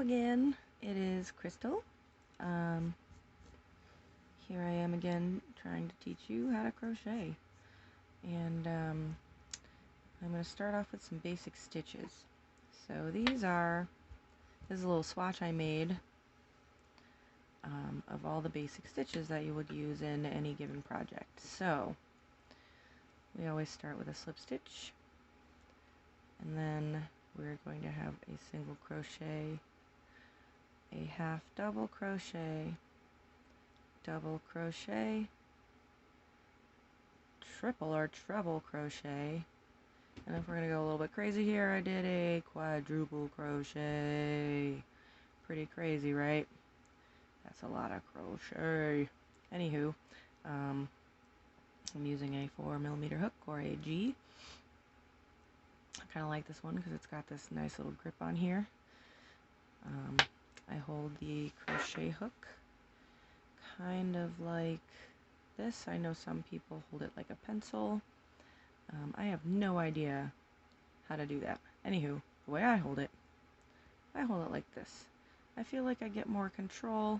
again, it is Crystal. Here I am again trying to teach you how to crochet. And I'm going to start off with some basic stitches. So this is a little swatch I made of all the basic stitches that you would use in any given project. So we always start with a slip stitch, and then we're going to have a single crochet, a half double crochet, double crochet, triple or treble crochet, and if we're going to go a little bit crazy here, I did a quadruple crochet. Pretty crazy, right? That's a lot of crochet. Anywho, I'm using a 4mm hook or a G. I kind of like this one because it's got this nice little grip on here. I hold the crochet hook kind of like this. I know some people hold it like a pencil. I have no idea how to do that. Anywho, the way I hold it like this. I feel like I get more control.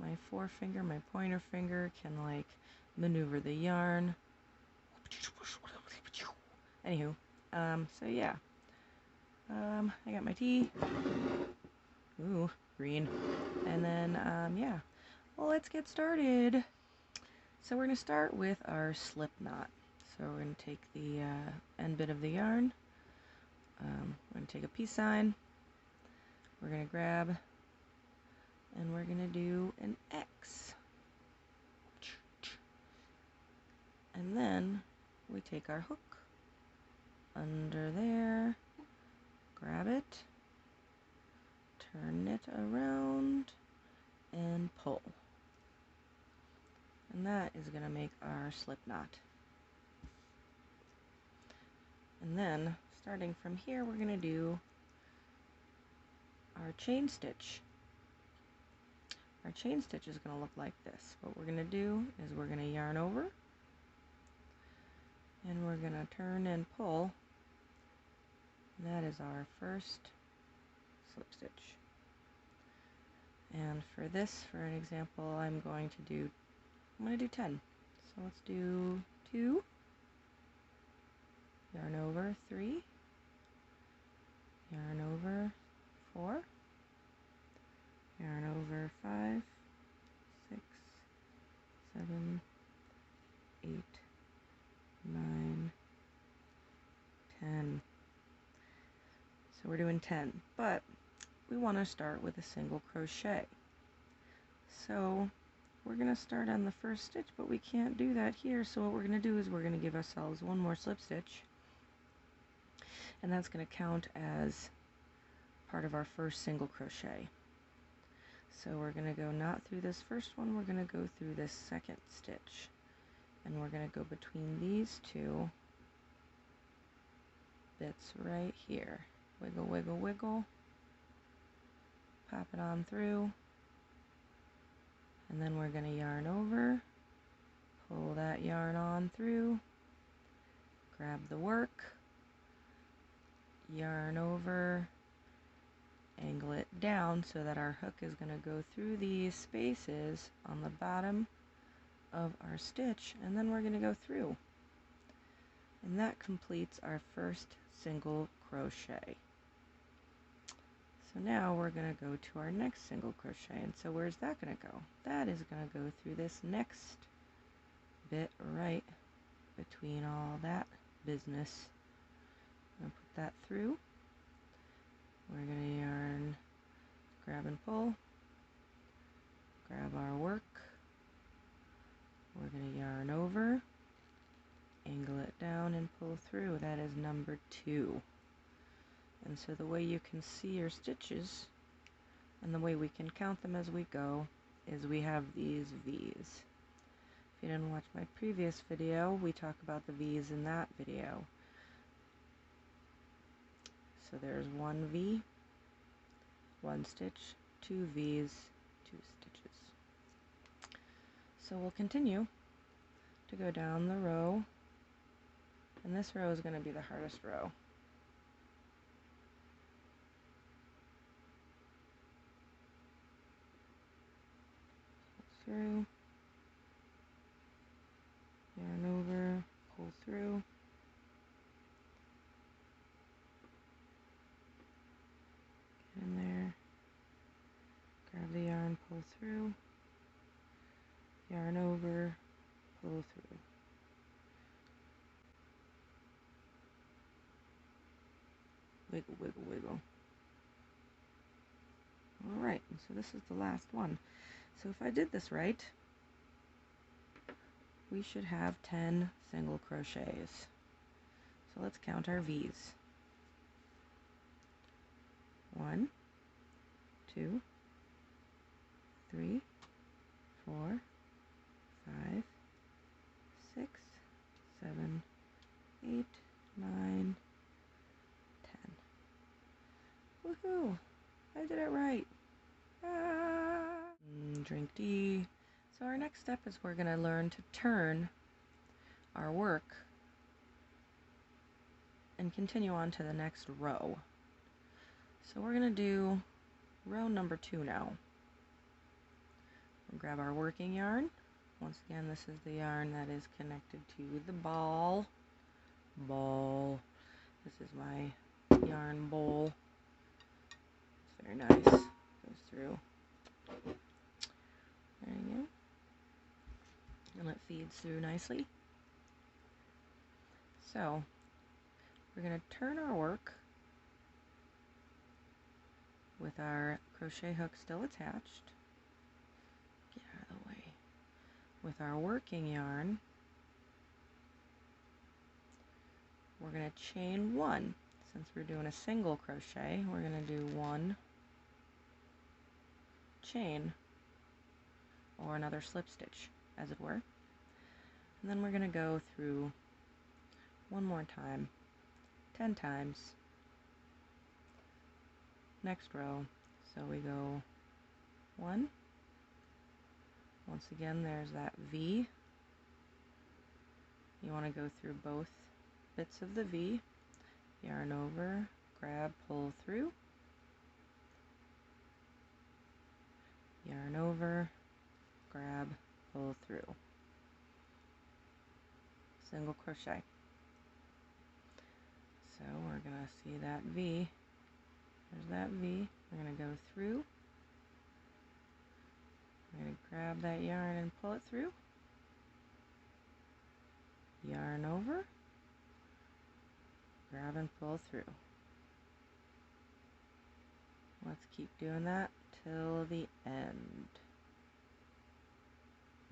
My forefinger, my pointer finger can like maneuver the yarn. Anywho, so yeah. I got my tea. Ooh, green. And then, yeah. Well, let's get started. So we're going to start with our slip knot. So we're going to take the end bit of the yarn. We're going to take a peace sign. We're going to grab, and we're going to do an X. And then we take our hook under there, grab it, turn it around, and pull. And that is going to make our slip knot. And then, starting from here, we're going to do our chain stitch. Our chain stitch is going to look like this. What we're going to do is we're going to yarn over, and we're going to turn and pull. And that is our first slip stitch. And for this, for an example, I'm going to do 10. So let's do 2, yarn over 3, yarn over 4, yarn over 5, 6, 7, 8, 9, 10. So we're doing 10, but we want to start with a single crochet. So we're going to start on the first stitch, but we can't do that here. So what we're going to do is we're going to give ourselves one more slip stitch, and that's going to count as part of our first single crochet. So we're going to go not through this first one, we're going to go through this second stitch, and we're going to go between these two bits right here. Wiggle, wiggle, wiggle, pop it on through, and then we're going to yarn over, pull that yarn on through, grab the work, yarn over, angle it down so that our hook is going to go through these spaces on the bottom of our stitch, and then we're going to go through. And that completes our first single crochet. So now we're going to go to our next single crochet, and so where's that going to go? That is going to go through this next bit right between all that business. I'm going to put that through. We're going to yarn, grab and pull, grab our work, we're going to yarn over, angle it down and pull through. That is number 2. And so the way you can see your stitches and the way we can count them as we go is we have these V's. If you didn't watch my previous video, we talk about the V's in that video. So there's 1 V, 1 stitch, 2 V's, 2 stitches. So we'll continue to go down the row, and this row is going to be the hardest row. through, yarn over, pull through, get in there, grab the yarn, pull through, yarn over, pull through. Wiggle, wiggle, wiggle. Alright, so this is the last one. So if I did this right, we should have 10 single crochets. So let's count our V's. 1, 2, 3, 4, 5, 6, 7, 8, 9, 10. Woohoo! I did it right. Drink tea. So our next step is we're going to learn to turn our work and continue on to the next row. So we're going to do row number 2 now. We'll grab our working yarn. Once again, this is the yarn that is connected to the ball. This is my yarn bowl. It's very nice. Goes through. There you go. And it feeds through nicely. So we're going to turn our work with our crochet hook still attached. Get out of the way. With our working yarn, we're going to chain 1. Since we're doing a single crochet, we're going to do 1 chain, or another slip stitch, as it were. And then we're going to go through one more time, 10 times. Next row, so we go 1. Once again, there's that V. You want to go through both bits of the V. Yarn over, grab, pull through. Yarn over, grab, pull through. Single crochet. So we're going to see that V. There's that V. We're going to go through. We're going to grab that yarn and pull it through. Yarn over. Grab and pull through. Let's keep doing that till the end.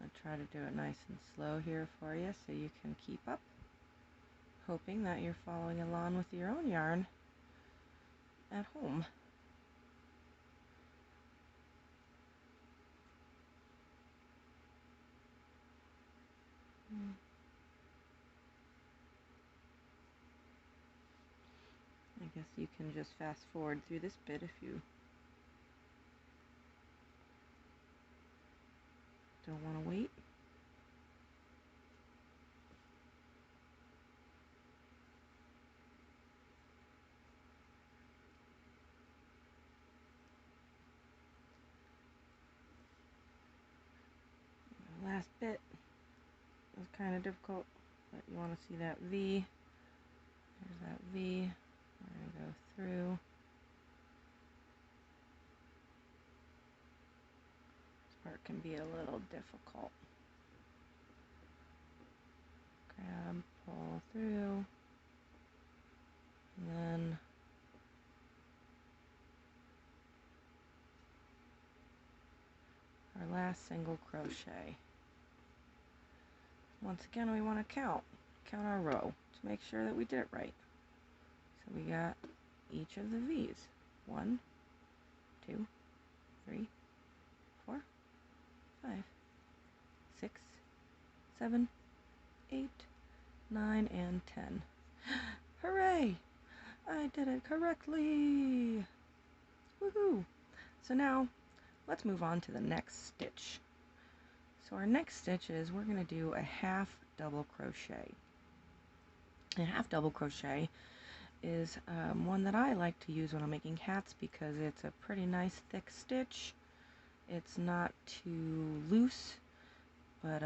I'll try to do it nice and slow here for you so you can keep up. Hoping that you're following along with your own yarn at home. I guess you can just fast forward through this bit if you don't want to wait. The last bit was kind of difficult, but you want to see that V. There's that V. We're going to go through. This part can be a little difficult. Grab, pull through, and then our last single crochet. Once again, we want to count our row to make sure that we did it right. So we got each of the V's. 1, 2, 3, 4, 5, 6, 7, 8, 9, and 10. Hooray! I did it correctly! Woohoo! So now, let's move on to the next stitch. So our next stitch is we're going to do a half double crochet. A half double crochet is one that I like to use when I'm making hats because it's a pretty nice thick stitch It's not too loose, but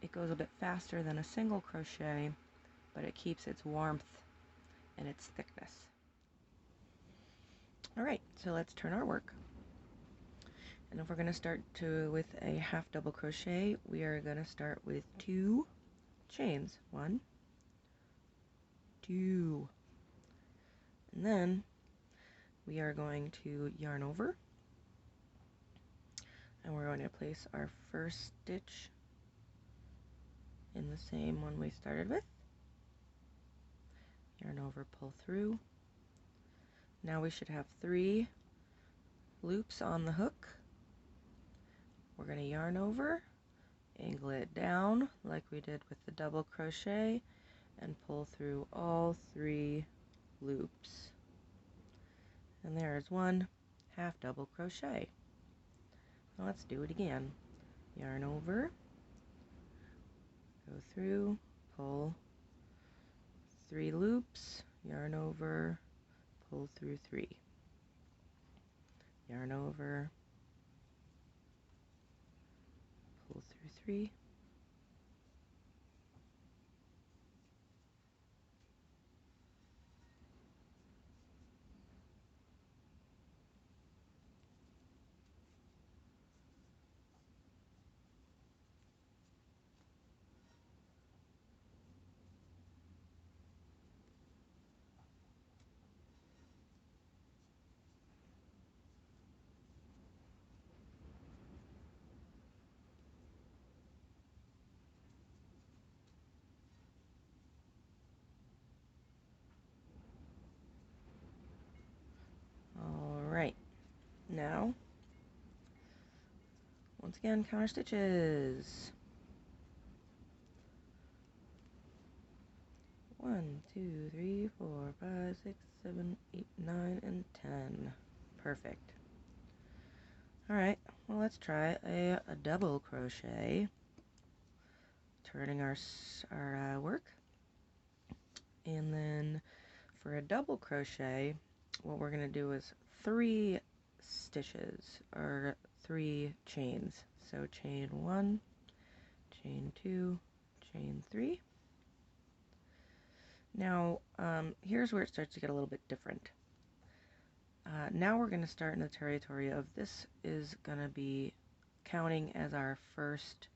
it goes a bit faster than a single crochet, but it keeps its warmth and its thickness. Alright, so let's turn our work. And if we're going to start with a half double crochet, we are going to start with 2 chains. 1, 2. And then we are going to yarn over, and we're going to place our first stitch in the same one we started with. Yarn over, pull through. Now we should have 3 loops on the hook. We're going to yarn over, angle it down like we did with the double crochet, and pull through all 3 loops. And there is 1 half double crochet. Now let's do it again. Yarn over, go through, pull 3 loops, yarn over, pull through 3. Yarn over, pull through 3. Alright, now, once again, counter stitches. 1, 2, 3, 4, 5, 6, 7, 8, 9, and 10. Perfect. Alright, well, let's try a double crochet, turning our work. And then for a double crochet, what we're going to do is 3 stitches, or 3 chains. So chain 1, chain 2, chain 3. Now, here's where it starts to get a little bit different. Now we're going to start in the territory of this is going to be counting as our first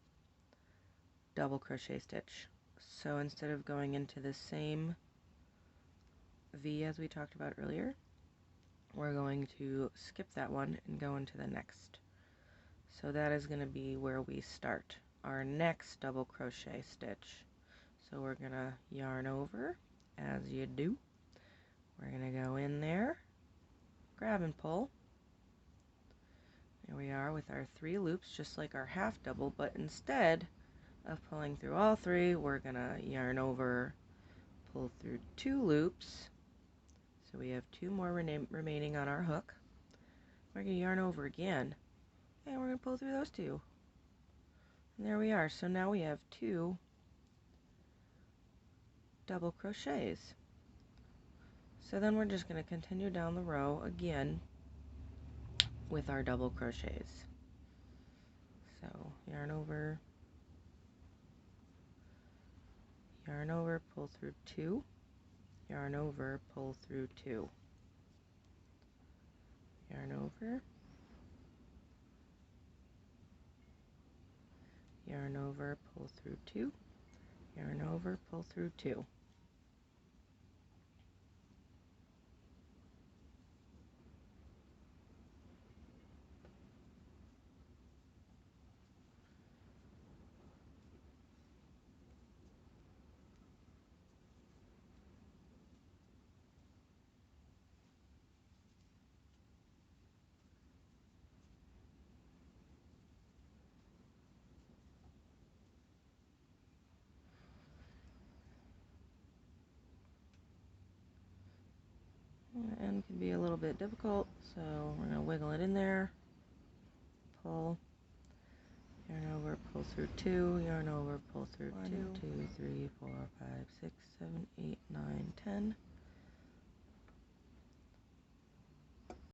double crochet stitch. So instead of going into the same V as we talked about earlier, we're going to skip that one and go into the next. So that is going to be where we start our next double crochet stitch. So we're going to yarn over, as you do. We're going to go in there, grab and pull. There we are with our 3 loops, just like our half double, but instead of pulling through all 3, we're going to yarn over, pull through 2 loops. So we have 2 more remaining on our hook. We're going to yarn over again, and we're going to pull through those 2. And there we are. So now we have 2 double crochets. So then we're just going to continue down the row again with our double crochets. So yarn over, pull through 2, yarn over, pull through 2, yarn over, yarn over, pull through 2, yarn over, pull through 2. The end can be a little bit difficult, so we're going to wiggle it in there, pull, yarn over, pull through 2, yarn over, pull through 1, 2, 3, 4, 5, 6, 7, 8, 9, 10.